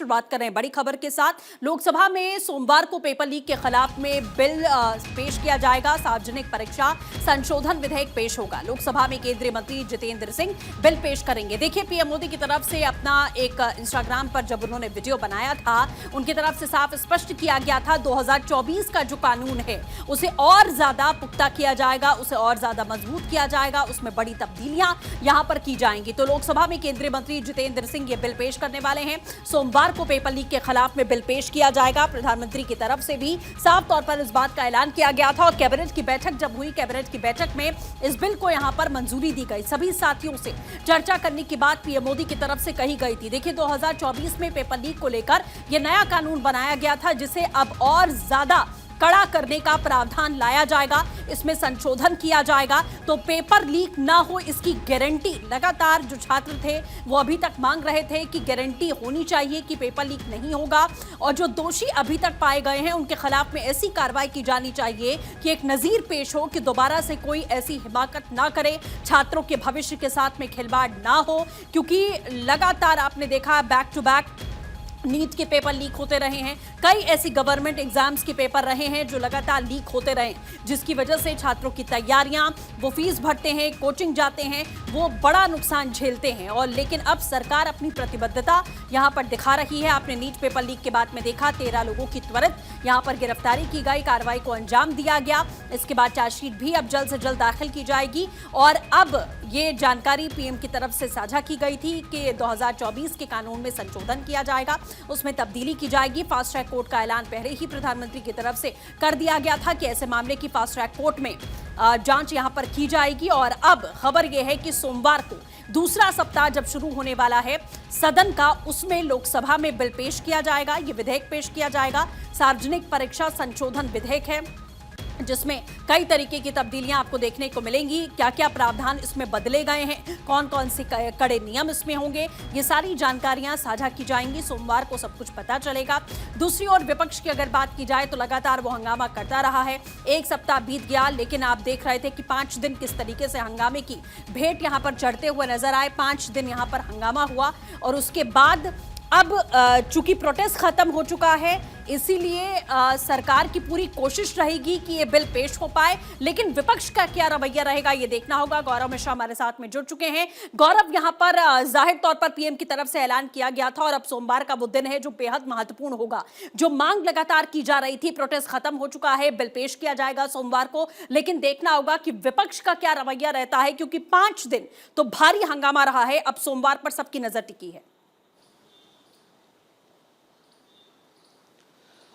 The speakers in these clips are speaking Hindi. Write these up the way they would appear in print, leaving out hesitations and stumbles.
शुरुआत कर रहे हैं बड़ी खबर के साथ। लोकसभा में सोमवार को पेपर लीक के खिलाफ में बिल पेश किया जाएगा। सार्वजनिक परीक्षा संशोधन विधेयक पेश होगा। लोकसभा में केंद्रीय मंत्री जितेंद्र सिंह बिल पेश करेंगे। देखिए, पीएम मोदी की तरफ से अपना एक इंस्टाग्राम पर जब उन्होंने वीडियो बनाया था, उनकी तरफ से साफ स्पष्ट किया गया था 2024 का जो कानून है उसे और ज्यादा पुख्ता किया जाएगा, उसे और ज्यादा मजबूत किया जाएगा, उसमें बड़ी तब्दीलियां यहां पर की जाएंगी। तो लोकसभा में केंद्रीय मंत्री जितेंद्र सिंह ये बिल पेश करने वाले हैं। सोमवार को पेपर लीक के खिलाफ में बिल पेश किया जाएगा। प्रधानमंत्री की तरफ से भी साफ तौर पर इस बात का ऐलान किया गया था और कैबिनेट की बैठक जब हुई, कैबिनेट की बैठक में इस बिल को यहां पर मंजूरी दी गई। सभी साथियों से चर्चा करने की बात पीएम मोदी की तरफ से कही गई थी। देखिए, 2024 में पेपर लीक को लेकर यह नया कानून बनाया गया था, जिसे अब और ज्यादा कड़ा करने का प्रावधान लाया जाएगा, इसमें संशोधन किया जाएगा। तो पेपर लीक ना हो, इसकी गारंटी लगातार जो छात्र थे वो अभी तक मांग रहे थे कि गारंटी होनी चाहिए कि पेपर लीक नहीं होगा, और जो दोषी अभी तक पाए गए हैं उनके खिलाफ में ऐसी कार्रवाई की जानी चाहिए कि एक नजीर पेश हो कि दोबारा से कोई ऐसी हिमाकत ना करे, छात्रों के भविष्य के साथ में खिलवाड़ ना हो। क्योंकि लगातार आपने देखा बैक टू बैक नीट के पेपर लीक होते रहे हैं, कई ऐसी गवर्नमेंट एग्जाम्स के पेपर रहे हैं जो लगातार लीक होते रहे, जिसकी वजह से छात्रों की तैयारियां, वो फीस भरते हैं, कोचिंग जाते हैं, वो बड़ा नुकसान झेलते हैं। और लेकिन अब सरकार अपनी प्रतिबद्धता यहां पर दिखा रही है। आपने नीट पेपर लीक के बाद में देखा 13 लोगों की त्वरित यहां पर गिरफ्तारी की गई, कार्रवाई को अंजाम दिया गया। इसके बाद चार्जशीट भी अब जल्द से जल्द दाखिल की जाएगी। और अब ये जानकारी पीएम की तरफ से साझा की गई थी कि 2024 के कानून में संशोधन किया जाएगा, उसमें तब्दीली की जाएगी। फास्ट ट्रैक कोर्ट का ऐलान पहले ही प्रधानमंत्री की तरफ से कर दिया गया था कि ऐसे मामले की फास्ट ट्रैक कोर्ट में जांच यहां पर की जाएगी। और अब खबर यह है कि सोमवार को दूसरा सप्ताह जब शुरू होने वाला है सदन का, उसमें लोकसभा में बिल पेश किया जाएगा, यह विधेयक पेश किया जाएगा। सार्वजनिक परीक्षा संशोधन विधेयक है, जिसमें कई तरीके की तब्दीलियां आपको देखने को मिलेंगी। क्या क्या प्रावधान इसमें बदले गए हैं, कौन कौन से कड़े नियम इसमें होंगे, ये सारी जानकारियां साझा की जाएंगी। सोमवार को सब कुछ पता चलेगा। दूसरी ओर विपक्ष की अगर बात की जाए तो लगातार वो हंगामा करता रहा है। एक सप्ताह बीत गया, लेकिन आप देख रहे थे कि 5 दिन किस तरीके से हंगामे की भेंट यहां पर चढ़ते हुए नजर आए। 5 दिन यहां पर हंगामा हुआ और उसके बाद अब चूंकि प्रोटेस्ट खत्म हो चुका है, इसीलिए सरकार की पूरी कोशिश रहेगी कि ये बिल पेश हो पाए। लेकिन विपक्ष का क्या रवैया रहेगा, ये देखना होगा। गौरव मिश्रा हमारे साथ में जुड़ चुके हैं। गौरव, यहां पर जाहिर तौर पर पीएम की तरफ से ऐलान किया गया था और अब सोमवार का वो दिन है जो बेहद महत्वपूर्ण होगा। जो मांग लगातार की जा रही थी, प्रोटेस्ट खत्म हो चुका है, बिल पेश किया जाएगा सोमवार को। लेकिन देखना होगा कि विपक्ष का क्या रवैया रहता है, क्योंकि 5 दिन तो भारी हंगामा रहा है। अब सोमवार पर सबकी नजर टिकी है।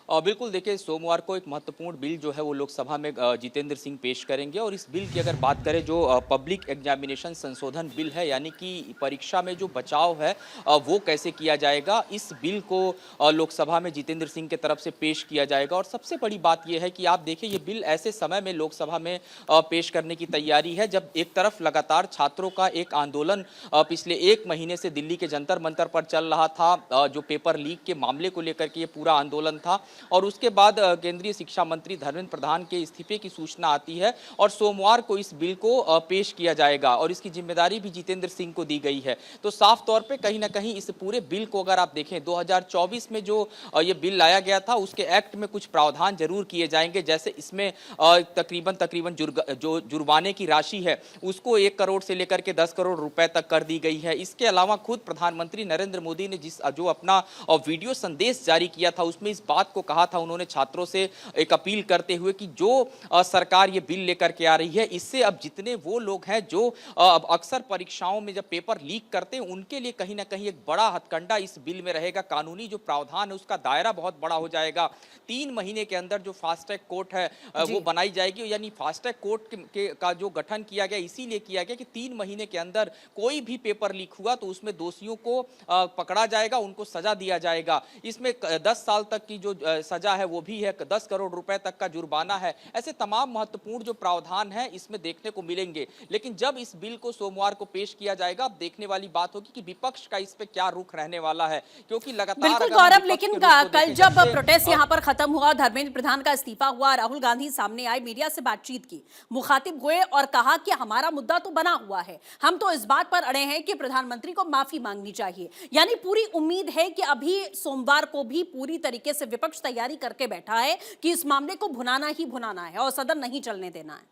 बिल्कुल, देखिए, सोमवार को एक महत्वपूर्ण बिल जो है वो लोकसभा में जितेंद्र सिंह पेश करेंगे। और इस बिल की अगर बात करें, जो पब्लिक एग्जामिनेशन संशोधन बिल है, यानी कि परीक्षा में जो बचाव है वो कैसे किया जाएगा, इस बिल को लोकसभा में जितेंद्र सिंह के तरफ से पेश किया जाएगा। और सबसे बड़ी बात यह है कि आप देखिए, ये बिल ऐसे समय में लोकसभा में पेश करने की तैयारी है जब एक तरफ लगातार छात्रों का एक आंदोलन पिछले 1 महीने से दिल्ली के जंतर मंतर पर चल रहा था, जो पेपर लीक के मामले को लेकर के ये पूरा आंदोलन था। और उसके बाद केंद्रीय शिक्षा मंत्री धर्मेंद्र प्रधान के इस्तीफे की सूचना आती है और सोमवार को इस बिल को पेश किया जाएगा और इसकी जिम्मेदारी भी जितेंद्र सिंह को दी गई है। तो साफ तौर पे कहीं ना कहीं इस पूरे बिल को अगर आप देखें, 2024 में जो ये बिल लाया गया था उसके एक्ट में कुछ प्रावधान जरूर किए जाएंगे। जैसे इसमें तकरीबन जो जुर्माने की राशि है उसको 1 करोड़ से लेकर के 10 करोड़ रुपए तक कर दी गई है। इसके अलावा खुद प्रधानमंत्री नरेंद्र मोदी ने जो अपना वीडियो संदेश जारी किया था उसमें इस बात को कहा था उन्होंने, छात्रों से एक अपील करते हुए कि जो सरकार ये बिल लेकर के आ रही है, इससे अब जितने वो लोग हैं जो अक्सर परीक्षाओं में जब पेपर लीक करते हैं उनके लिए कहीं ना कहीं एक बड़ा हथकंडा इस बिल में रहेगा। कानूनी जो प्रावधान है उसका दायरा बहुत बड़ा हो जाएगा। 3 महीने के अंदर जो फास्ट ट्रैक कोर्ट है वो बनाई जाएगी, यानी फास्ट ट्रैक कोर्ट का जो गठन किया गया इसीलिए किया गया कि 3 महीने के अंदर कोई भी पेपर लीक हुआ तो उसमें दोषियों को पकड़ा जाएगा, उनको सजा दिया जाएगा। इसमें 10 साल तक की जो सजा है वो भी है, 10 करोड़ रुपए तक का जुर्माना है। ऐसे तमाम महत्वपूर्ण जो प्रावधान है इसमें देखने को मिलेंगे। लेकिन जब इस बिल को सोमवार को पेश किया जाएगा, अब देखने वाली बात होगी कि विपक्ष का इस पे क्या रुख रहने वाला है, क्योंकि लगातार बिल्कुल अगर हम गौरव, विपक्ष लेकिन के रुख को कल देखें, जब जब से प्रोटेस्ट यहां पर खत्म हुआ, धर्मेंद्र प्रधान का इस्तीफा हुआ, राहुल गांधी सामने आए, मीडिया से बातचीत की, मुखातिब हुए और कहा कि हमारा मुद्दा तो बना हुआ है, हम तो इस बात पर अड़े हैं कि प्रधानमंत्री को माफी मांगनी चाहिए। यानी पूरी उम्मीद है कि अभी सोमवार को भी पूरी तरीके से विपक्ष तैयारी करके बैठा है कि इस मामले को भुनाना ही भुनाना है और सदन नहीं चलने देना है।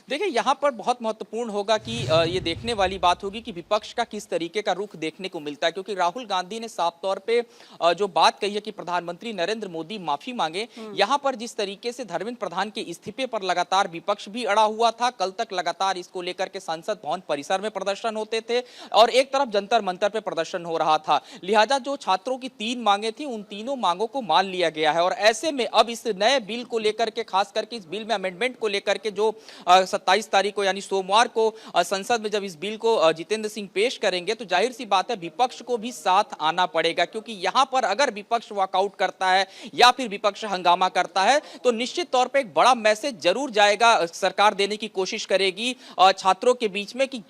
देखिए, यहाँ पर बहुत महत्वपूर्ण होगा कि ये देखने वाली बात होगी कि विपक्ष का किस तरीके का रुख देखने को मिलता है, क्योंकि राहुल गांधी ने साफ तौर पे जो बात कही है कि प्रधानमंत्री नरेंद्र मोदी माफी मांगे। यहाँ पर जिस तरीके से धर्मेंद्र प्रधान के इस्तीफे पर लगातार विपक्ष भी अड़ा हुआ था, कल तक लगातार इसको लेकर के संसद भवन परिसर में प्रदर्शन होते थे और एक तरफ जंतर मंतर पे प्रदर्शन हो रहा था। लिहाजा जो छात्रों की 3 मांगे थी, उन तीनों मांगों को मान लिया गया है और ऐसे में अब इस नए बिल को लेकर के, खास करके इस बिल में अमेंडमेंट को लेकर के जो 27 तारीख को यानी सोमवार को संसद में जब इस बिल को जितेंद्र सिंह पेश करेंगे, तो जाहिर सी बात है विपक्ष को भी साथ आना पड़ेगा, क्योंकि यहां पर अगर विपक्ष वॉकआउट करता है या फिर विपक्ष हंगामा करता है तो निश्चित तौर पे एक बड़ा मैसेज जरूर जाएगा, सरकार देने की कोशिश करेगी छात्रों के बीच में कि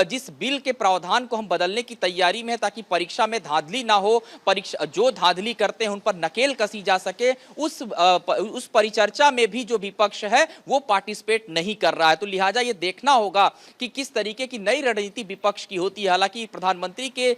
जिस बिल के प्रावधान को हम बदलने की तैयारी में है ताकि परीक्षा में धांधली ना हो, परीक्षा जो धांधली करते हैं उन पर नकेल कसी जा सके, उस परिचर्चा में भी जो विपक्ष है वो पार्टिसिपेट नहीं कर रहा है। तो लिहाजा ये देखना होगा कि किस तरीके की नई रणनीति विपक्ष की होती है। हालांकि प्रधानमंत्री के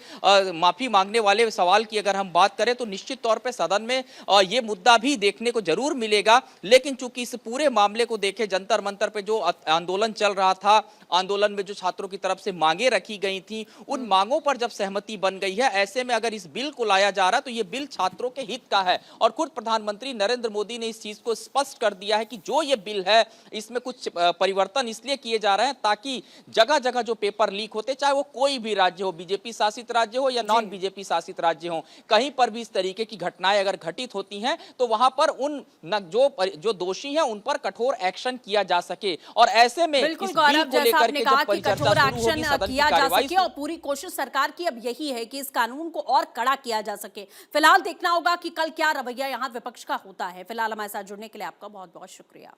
माफी मांगने वाले सवाल की अगर हम बात करें तो निश्चित तौर पे सदन में ये मुद्दा भी देखने को जरूर मिलेगा, लेकिन चूंकि इस पूरे मामले को देखे, जंतर मंतर पे जो आंदोलन चल रहा था, आंदोलन में जो छात्रों की तरफ से मांगे रखी गई थी, उन मांगों पर जब सहमति बन गई है, ऐसे में अगर इस बिल को लाया जा रहा है तो ये बिल छात्रों के हित का है और खुद प्रधानमंत्री नरेंद्र मोदी ने इस चीज को स्पष्ट कर दिया है कि जो ये बिल है इसमें कुछ परिवर्तन इसलिए किए जा रहे हैं ताकि जगह जगह जो पेपर लीक होते, चाहे वो कोई भी राज्य हो, बीजेपी शासित राज्य हो या नॉन बीजेपी शासित राज्य हो, कहीं पर भी इस तरीके की घटनाएं अगर घटित होती हैं तो वहां पर उन जो दोषी हैं उन पर कठोर एक्शन किया जा सके। और ऐसे में बिल्कुल इस गौरव, बिल को जैसा लेकर आपने के कहा जब कि परिचर्चा कठोर शुरू होगी एक्शन सदन की किया जा कार्यवाही सके और पूरी कोशिश सरकार की अब यही है कि इस कानून को और कड़ा किया जा सके। फिलहाल देखना होगा कि कल क्या रवैया यहाँ विपक्ष का होता है। फिलहाल हमारे साथ जुड़ने के लिए आपका बहुत बहुत शुक्रिया।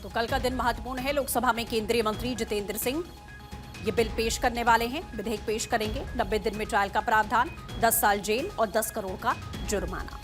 तो कल का दिन महत्वपूर्ण है। लोकसभा में केंद्रीय मंत्री जितेंद्र सिंह ये बिल पेश करने वाले हैं, विधेयक पेश करेंगे। 90 दिन में ट्रायल का प्रावधान, 10 साल जेल और 10 करोड़ का जुर्माना।